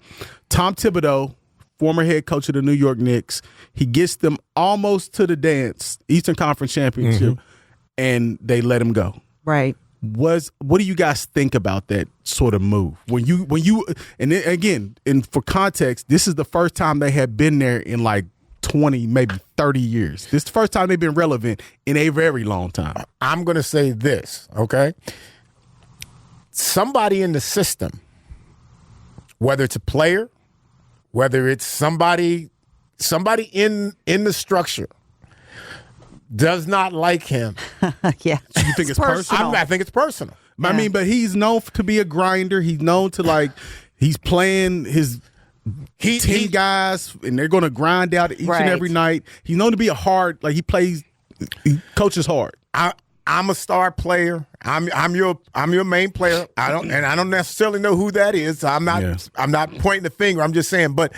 Tom Thibodeau, former head coach of the New York Knicks, he gets them almost to the dance, Eastern Conference Championship, and they let him go. Right. What do you guys think about that sort of move? When you and then, again, and for context, this is the first time they had been there in like 20, maybe 30 years. This is the first time they've been relevant in a very long time. I'm going to say this, okay? Somebody in the system, whether it's a player, whether it's somebody in the structure, does not like him. Yeah. So you think it's personal? I think it's personal. Yeah. I mean, but he's known to be a grinder. He's known to he's playing his team guys, and they're going to grind out each and every night. He's known to be he coaches hard. I'm a star player. I'm your main player. I don't necessarily know who that is. I'm not pointing the finger. I'm just saying, but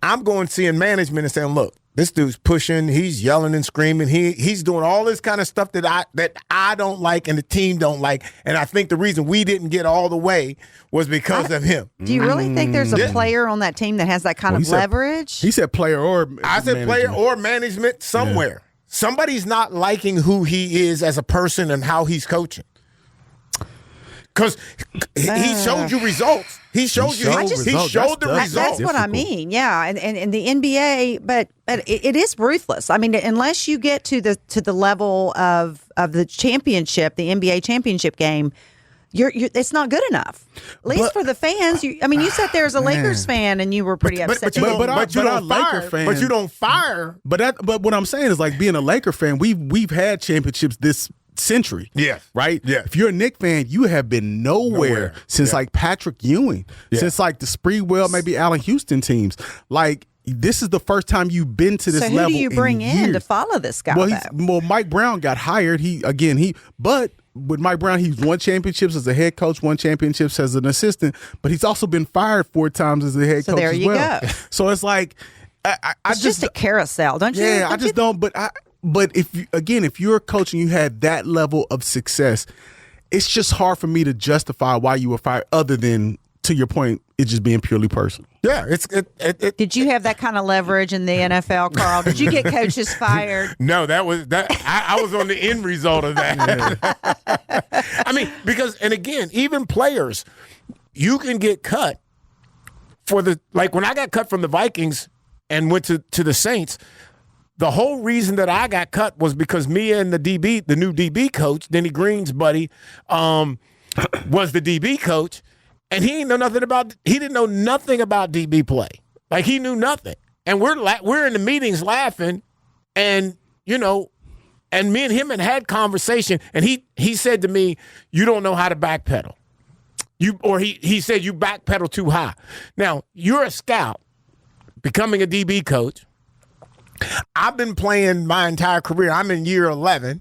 I'm going seeing management and saying, look, this dude's pushing, he's yelling and screaming, he's doing all this kind of stuff that I don't like and the team don't like. And I think the reason we didn't get all the way was because of him. Do you really think there's a player on that team that has that kind of leverage? He said player or I said management. Player or management somewhere. Yeah. Somebody's not liking who he is as a person and how he's coaching. Because he showed you results. He showed the results. That's what I mean. Yeah, and the NBA, but it is ruthless. I mean, unless you get to the level of the championship, the NBA championship game, it's not good enough. At least for the fans. You sat there as a Lakers fan and you were pretty upset. But you don't fire. But what I'm saying is, like, being a Laker fan, we've had championships this century. Yeah. Right? Yeah. If you're a Knicks fan, you have been nowhere since like Patrick Ewing, since like the Sprewell, maybe Allen Houston teams. Like, this is the first time you've been to this level. So who do you bring in to follow this guy? Well, Mike Brown got hired. But with Mike Brown, he's won championships as a head coach, won championships as an assistant, but he's also been fired 4 times as a head coach there as you well. Go. So it's like it's just a carousel, don't you? Yeah, I just don't. But if you're a coach and you had that level of success, it's just hard for me to justify why you were fired, other than, to your point, it just being purely personal. Yeah, Did you have that kind of leverage in the NFL, Carl? Did you get coaches fired? No, that was that. I was on the end result of that. I mean, and again, even players, you can get cut when I got cut from the Vikings and went to the Saints. The whole reason that I got cut was because me and the new DB coach, Denny Green's buddy, was the DB coach, and he didn't know nothing about DB play. Like, he knew nothing. And we're in the meetings laughing, and and me and him had conversation, and he said to me, "You don't know how to backpedal." He said you backpedal too high. Now, you're a scout, becoming a DB coach. I've been playing my entire career. I'm in year 11.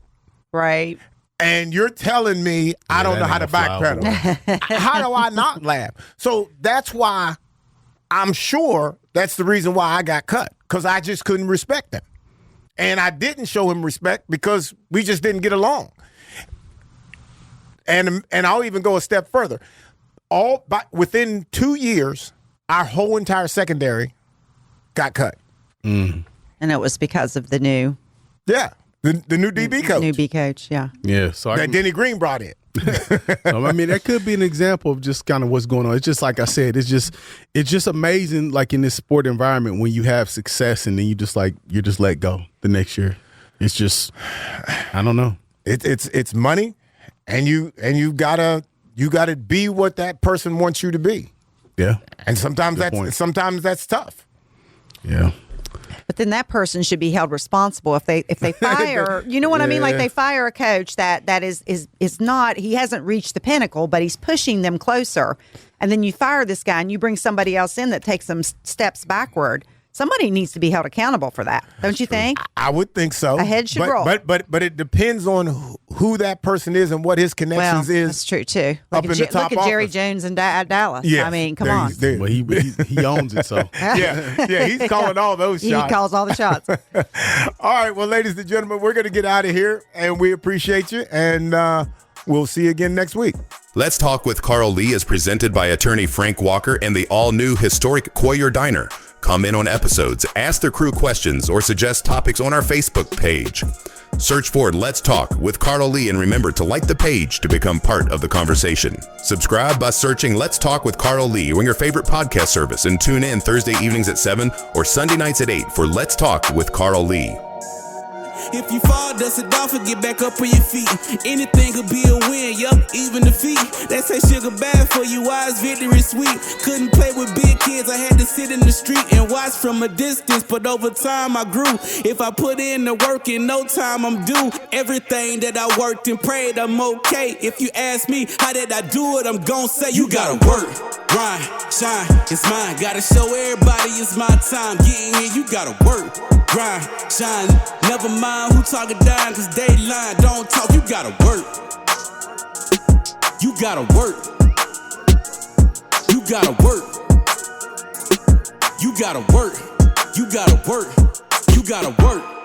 Right. And you're telling me I don't know how to backpedal. How do I not laugh? So that's why I'm sure that's the reason why I got cut, because I just couldn't respect him. And I didn't show him respect because we just didn't get along. And I'll even go a step further. Within 2 years, our whole entire secondary got cut. Mm. And it was because of the new. Yeah, the new DB coach. New B coach, yeah. Yeah. So that Denny Green brought in. I mean, that could be an example of just kind of what's going on. It's just like I said, it's just amazing, like in this sport environment, when you have success and then you're just let go the next year. It's just, I don't know. It's money, and you gotta be what that person wants you to be. Yeah. And sometimes that's tough. Yeah. But then that person should be held responsible if they fire. You know what I mean? Like, they fire a coach that is not. He hasn't reached the pinnacle, but he's pushing them closer. And then you fire this guy and you bring somebody else in that takes them steps backward. somebody needs to be held accountable for that. Don't you think? I would think so. A head should roll. But it depends on who that person is and what his connections is. That's true too. Up in the top look at Jerry office. Jones in Dallas. Yeah, I mean, come on. Well, he owns it, so. Yeah, he's calling all those shots. He calls all the shots. All right, well, ladies and gentlemen, we're going to get out of here, and we appreciate you, and we'll see you again next week. Let's Talk with Carl Lee is presented by attorney Frank Walker and the all-new historic Coyer Diner. Comment on episodes, ask the crew questions, or suggest topics on our Facebook page. Search for Let's Talk with Carl Lee, and remember to like the page to become part of the conversation. Subscribe by searching Let's Talk with Carl Lee on your favorite podcast service, and tune in Thursday evenings at 7 or Sunday nights at 8 for Let's Talk with Carl Lee. If you fall, dust it off and get back up on your feet. Anything could be a win, yup, even defeat. They say sugar bad for you, why is victory sweet? Couldn't play with big kids, I had to sit in the street and watch from a distance, but over time I grew. If I put in the work, in no time I'm due. Everything that I worked and prayed, I'm okay. If you ask me, how did I do it, I'm gon' say, you gotta work, grind, shine, it's mine. Gotta show everybody it's my time. Getting here, you gotta work, grind, shine. Never mind who talking down, cause they lying. Don't talk, you gotta work. You gotta work. You gotta work. You gotta work. You gotta work. You gotta work.